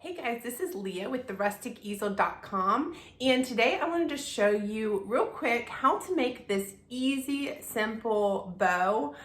Hey guys, this is Leah with TheRusticEasel.com, and today I wanted to show you real quick how to make this easy, simple bow.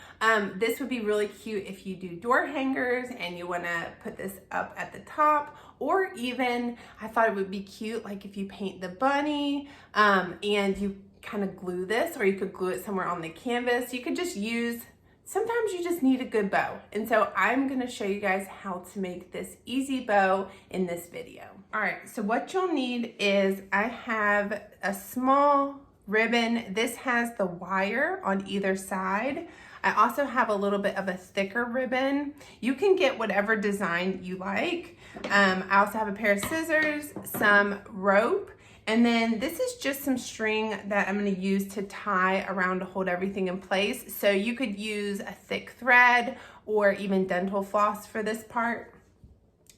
This would be really cute if you do door hangers and you want to put this up at the top, or even I thought it would be cute like if you paint the bunny and you kind of glue this, or you could glue it somewhere on the canvas. You could just use, sometimes you just need a good bow. And so I'm gonna show you guys how to make this easy bow in this video. All right, so what you'll need is I have a small ribbon. This has the wire on either side. I also have a little bit of a thicker ribbon. You can get whatever design you like. I also have a pair of scissors, some rope, and then this is just some string that I'm going to use to tie around to hold everything in place. So you could use a thick thread or even dental floss for this part.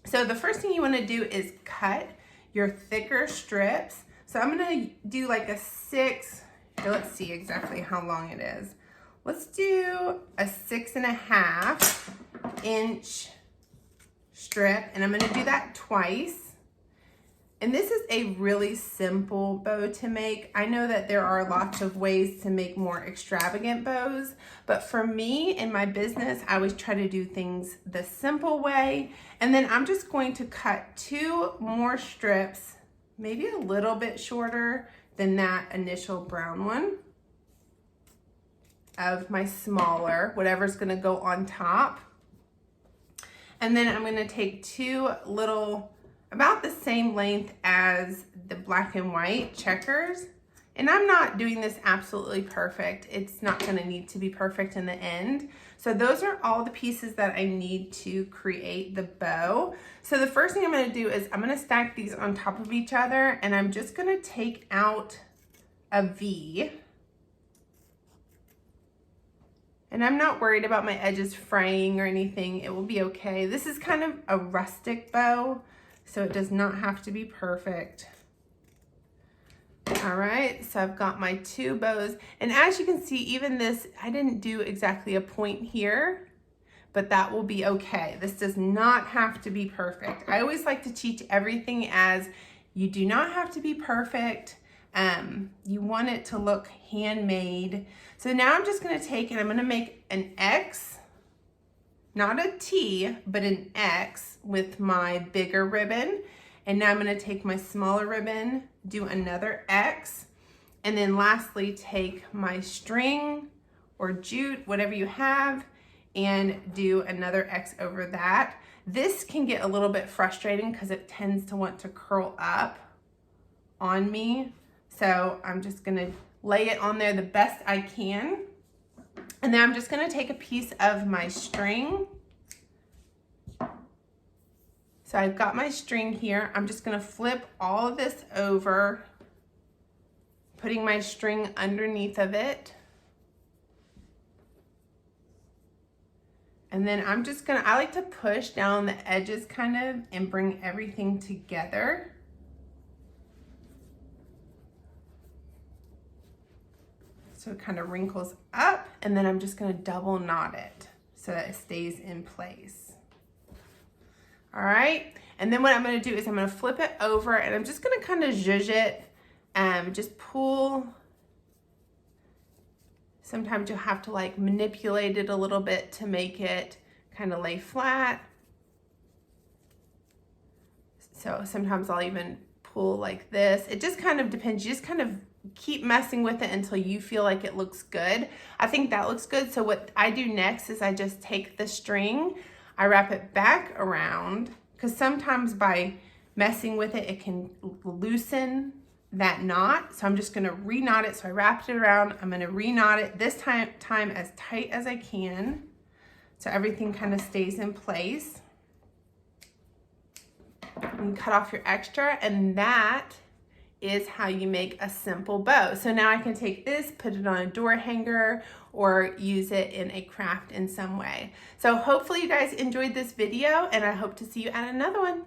So the first thing you want to do is cut your thicker strips. So I'm going to do like a 6, let's see exactly how long it is. Let's do a 6.5 inch strip, and I'm going to do that twice. And this is a really simple bow to make. I know that there are lots of ways to make more extravagant bows, but for me in my business, I always try to do things the simple way. And then I'm just going to cut 2 more strips, maybe a little bit shorter than that initial brown one, of my smaller, whatever's gonna go on top. And then I'm gonna take 2 little, about the same length as the black and white checkers. And I'm not doing this absolutely perfect. It's not gonna need to be perfect in the end. So those are all the pieces that I need to create the bow. So the first thing I'm gonna do is I'm gonna stack these on top of each other, and I'm just gonna take out a V. And I'm not worried about my edges fraying or anything. It will be okay. This is kind of a rustic bow, so it does not have to be perfect. All right, so I've got my 2 bows. And as you can see, even this, I didn't do exactly a point here, but that will be okay. This does not have to be perfect. I always like to teach everything as you do not have to be perfect. You want it to look handmade. So now I'm just gonna take and I'm gonna make an X, not a T, but an X with my bigger ribbon. And now I'm gonna take my smaller ribbon, do another X, and then lastly take my string or jute, whatever you have, and do another X over that. This can get a little bit frustrating because it tends to want to curl up on me. So I'm just gonna lay it on there the best I can. And then I'm just gonna take a piece of my string. So I've got my string here. I'm just gonna flip all of this over, putting my string underneath of it. And then I'm just gonna, I like to push down the edges kind of and bring everything together. So it kind of wrinkles up, and then I'm just gonna double knot it so that it stays in place. All right, and then what I'm gonna do is I'm gonna flip it over, and I'm just gonna kind of zhuzh it, just pull. Sometimes you'll have to like manipulate it a little bit to make it kind of lay flat. So sometimes I'll even pull like this. It just kind of depends. You just kind of keep messing with it until you feel like it looks good. I think that looks good. So what I do next is I just take the string, I wrap it back around, because sometimes by messing with it, it can loosen that knot. So I'm just gonna re-knot it. So I wrapped it around, I'm gonna re-knot it, this time as tight as I can, so everything kind of stays in place. And cut off your extra, and that is how you make a simple bow. So now I can take this, put it on a door hanger, or use it in a craft in some way. So hopefully you guys enjoyed this video, and I hope to see you at another one.